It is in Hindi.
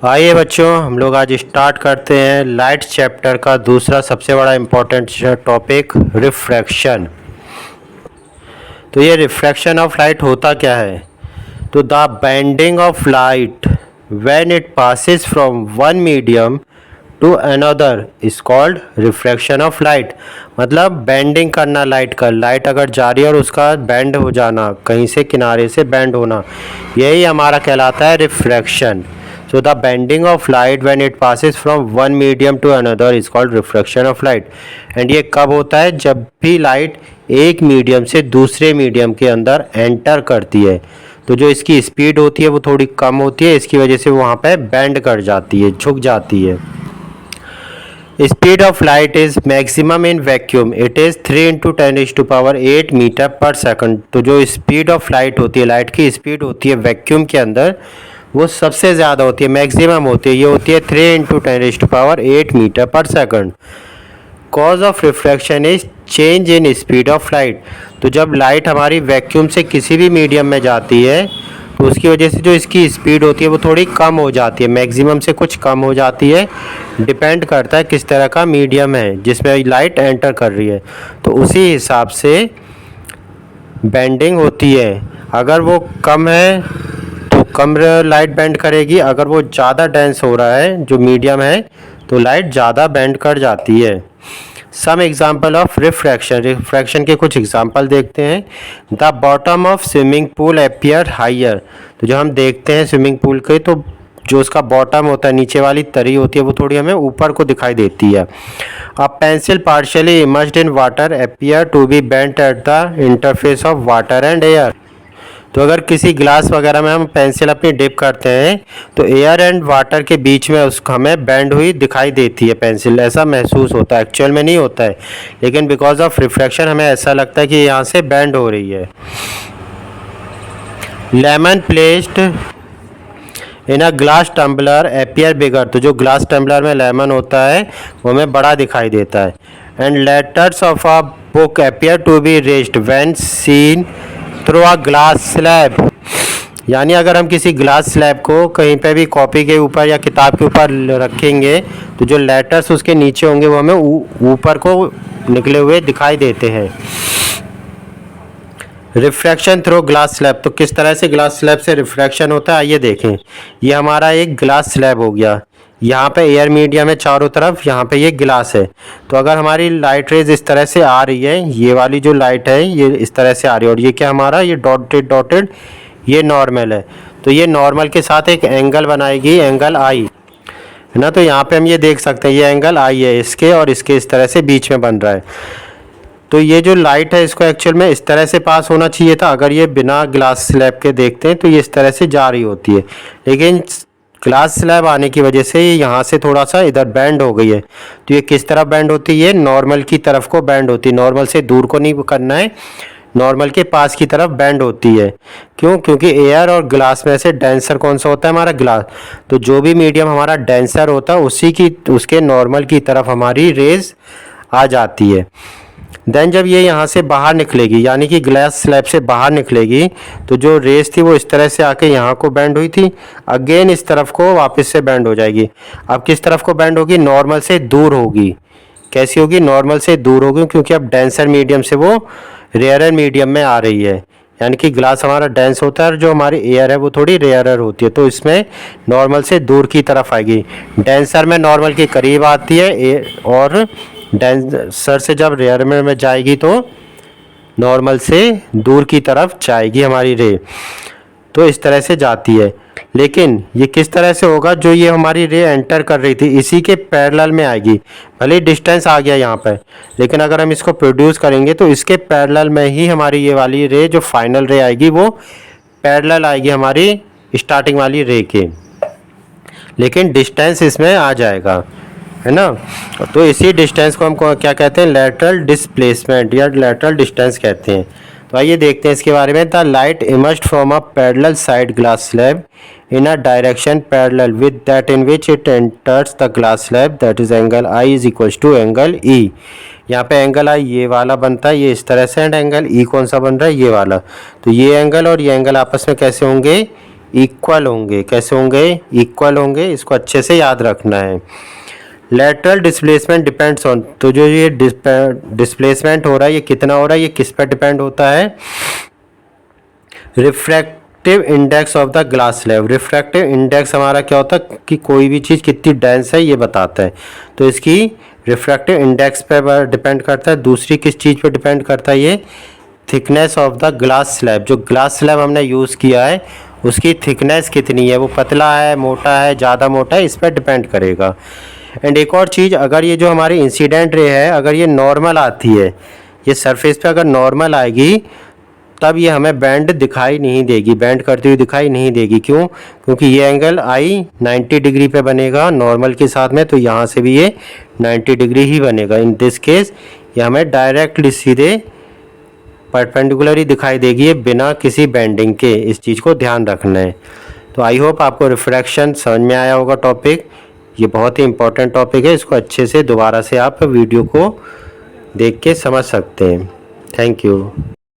आइए बच्चों, हम लोग आज स्टार्ट करते हैं लाइट चैप्टर का दूसरा सबसे बड़ा इम्पोर्टेंट टॉपिक रिफ्रैक्शन। तो ये रिफ्रैक्शन ऑफ लाइट होता क्या है? तो the bending of light when it passes from one medium to another is called refraction of light. मतलब बेंडिंग करना लाइट का, लाइट अगर जा रही है और उसका बेंड हो जाना, कहीं से किनारे से बेंड होना, यही हमारा कहलाता है refraction. So the bending of light when it passes from one medium to another is called refraction of light। And ये कब होता है? जब भी लाइट एक मीडियम से दूसरे मीडियम के अंदर एंटर करती है, तो जो इसकी स्पीड होती है वो थोड़ी कम होती है, इसकी वजह से वहाँ पे बेंड कर जाती है, झुक जाती है। Speed of light is maximum in vacuum, it is 3 × 10⁸ metre पर सेकंड। तो जो स्पीड ऑफ लाइट होती है, लाइट की स्पीड होती है वैक्यूम के अंदर, वो सबसे ज़्यादा होती है, मैक्सिमम होती है। ये होती है 3 × 10⁸ मीटर पर second. Cause of refraction is change in speed of light. तो जब लाइट हमारी वैक्यूम से किसी भी मीडियम में जाती है, तो उसकी वजह से जो इसकी स्पीड होती है वो थोड़ी कम हो जाती है, मैक्सिमम से कुछ कम हो जाती है। डिपेंड करता है किस तरह का मीडियम है जिसमें लाइट एंटर कर रही है, तो उसी हिसाब से बेंडिंग होती है। अगर वो कम है तो कम लाइट बेंड करेगी, अगर वो ज़्यादा डेंस हो रहा है जो मीडियम है तो लाइट ज़्यादा बेंड कर जाती है। Some example of refraction, refraction के कुछ एग्जाम्पल देखते हैं। The bottom of swimming pool appear higher. तो जो हम देखते हैं स्विमिंग पूल के, तो जो उसका बॉटम होता है, नीचे वाली तरी होती है, वो थोड़ी हमें ऊपर को दिखाई देती है। A pencil partially immersed in water appear to be bent at the interface of water and air. तो अगर किसी ग्लास वगैरह में हम पेंसिल अपनी डिप करते हैं, तो एयर एंड वाटर के बीच में उसको हमें बेंड हुई दिखाई देती है पेंसिल, ऐसा महसूस होता है। एक्चुअल में नहीं होता है, लेकिन बिकॉज ऑफ रिफ्रैक्शन हमें ऐसा लगता है कि यहाँ से बेंड हो रही है। Lemon placed in a glass tumbler appear bigger. तो जो ग्लास टम्बलर में लेमन होता है वो हमें बड़ा दिखाई देता है। And letters of a book appear to be raised when seen through a glass slab. यानी अगर हम किसी ग्लास स्लैब को कहीं पे भी कॉपी के ऊपर या किताब के ऊपर रखेंगे, तो जो लेटर्स उसके नीचे होंगे वो हमें ऊपर को निकले हुए दिखाई देते हैं। Refraction through glass slab. तो किस तरह से ग्लास स्लैब से रिफ्रैक्शन होता है, आइए देखें। ये हमारा एक ग्लास स्लैब हो गया, यहाँ पे एयर मीडियम है चारों तरफ, यहाँ पे ये गिलास है। तो अगर हमारी लाइट रेज इस तरह से आ रही है, ये वाली जो लाइट है ये इस तरह से आ रही है, और ये क्या हमारा ये डॉटेड डॉटेड ये नॉर्मल है। तो ये नॉर्मल के साथ एक एंगल बनाएगी, एंगल आई है ना। तो यहाँ पे हम ये देख सकते हैं ये एंगल आई है, इसके और इसके इस तरह से बीच में बन रहा है। तो ये जो लाइट है इसको एक्चुअल में इस तरह से पास होना चाहिए था। अगर ये बिना ग्लास स्लैब के देखते हैं तो ये इस तरह से जा रही होती है, लेकिन ग्लास स्लैब आने की वजह से यहाँ से थोड़ा सा इधर बैंड हो गई है। तो ये किस तरफ बैंड होती है? ये नॉर्मल की तरफ को बैंड होती है, नॉर्मल से दूर को नहीं करना है, नॉर्मल के पास की तरफ बैंड होती है। क्यों? क्योंकि एयर और ग्लास में से डेंसर कौन सा होता है? हमारा ग्लास। तो जो भी मीडियम हमारा डेंसर होता है उसके नॉर्मल की तरफ हमारी रेज आ जाती है। देन जब ये यहाँ से बाहर निकलेगी, यानी कि ग्लास स्लैब से बाहर निकलेगी, तो जो रेस थी वो इस तरह से आके यहाँ को बैंड हुई थी, अगेन इस तरफ को वापस से बैंड हो जाएगी। अब किस तरफ को बैंड होगी? नॉर्मल से दूर होगी। कैसी होगी? नॉर्मल से दूर होगी, क्योंकि अब डेंसर मीडियम से वो रेयरर मीडियम में आ रही है। यानी कि ग्लास हमारा डेंस होता है और जो हमारी एयर है वो थोड़ी रेयरर होती है, तो इसमें नॉर्मल से दूर की तरफ आएगी। डेंसर में नॉर्मल के करीब आती है, और डेंसर से जब रेयर में जाएगी तो नॉर्मल से दूर की तरफ जाएगी हमारी रे। तो इस तरह से जाती है। लेकिन ये किस तरह से होगा? जो ये हमारी रे एंटर कर रही थी इसी के पैरेलल में आएगी। भले डिस्टेंस आ गया यहाँ पर, लेकिन अगर हम इसको प्रोड्यूस करेंगे तो इसके पैरेलल में ही हमारी ये वाली रे जो फाइनल रे आएगी वो पैरेलल आएगी हमारी स्टार्टिंग वाली रे के, लेकिन डिस्टेंस इसमें आ जाएगा, है ना। तो इसी डिस्टेंस को हम क्या कहते हैं? लेटरल डिस्प्लेसमेंट या लेटरल डिस्टेंस कहते हैं। तो आइए देखते हैं इसके बारे में। The light emerged from a parallel side glass slab in a direction parallel with that in which it enters the glass slab, that is angle I is equals to angle E. यहाँ पे एंगल आई ये वाला बनता है, ये इस तरह से, एंड एंगल ई कौन सा बन रहा है? ये वाला। तो ये एंगल और ये एंगल आपस में कैसे होंगे? इक्वल होंगे। कैसे होंगे? इक्वल होंगे। इसको अच्छे से याद रखना है। लेटरल डिस्प्लेसमेंट डिपेंड्स ऑन, तो जो ये डिस्प्लेसमेंट हो रहा है ये कितना हो रहा है, ये किस पर डिपेंड होता है? Refractive index of the glass slab. Refractive index हमारा क्या होता है कि कोई भी चीज़ कितनी डेंस है ये बताता है, तो इसकी रिफ्रैक्टिव इंडेक्स पर डिपेंड करता है। दूसरी किस चीज़ पर डिपेंड करता है? ये thickness of the glass slab. जो ग्लास स्लैब हमने यूज़ किया है उसकी थिकनेस कितनी है, वो पतला है, मोटा है, ज़्यादा मोटा है, इस पर डिपेंड करेगा। एंड एक और चीज़, अगर ये जो हमारी इंसिडेंट रे है अगर ये नॉर्मल आती है, ये सरफेस पे अगर नॉर्मल आएगी तब ये हमें बैंड दिखाई नहीं देगी, बैंड करती हुई दिखाई नहीं देगी। क्यों? क्योंकि ये एंगल आई 90 डिग्री पे बनेगा नॉर्मल के साथ में, तो यहाँ से भी ये 90 डिग्री ही बनेगा। इन दिस केस ये हमें डायरेक्टली सीधे परपेंडिकुलर ही दिखाई देगी, ये बिना किसी बेंडिंग के। इस चीज़ को ध्यान रखना है। तो आई होप आपको रिफ्रैक्शन समझ में आया होगा टॉपिक। ये बहुत ही इंपॉर्टेंट टॉपिक है, इसको अच्छे से दोबारा से आप वीडियो को देख के समझ सकते हैं। Thank you.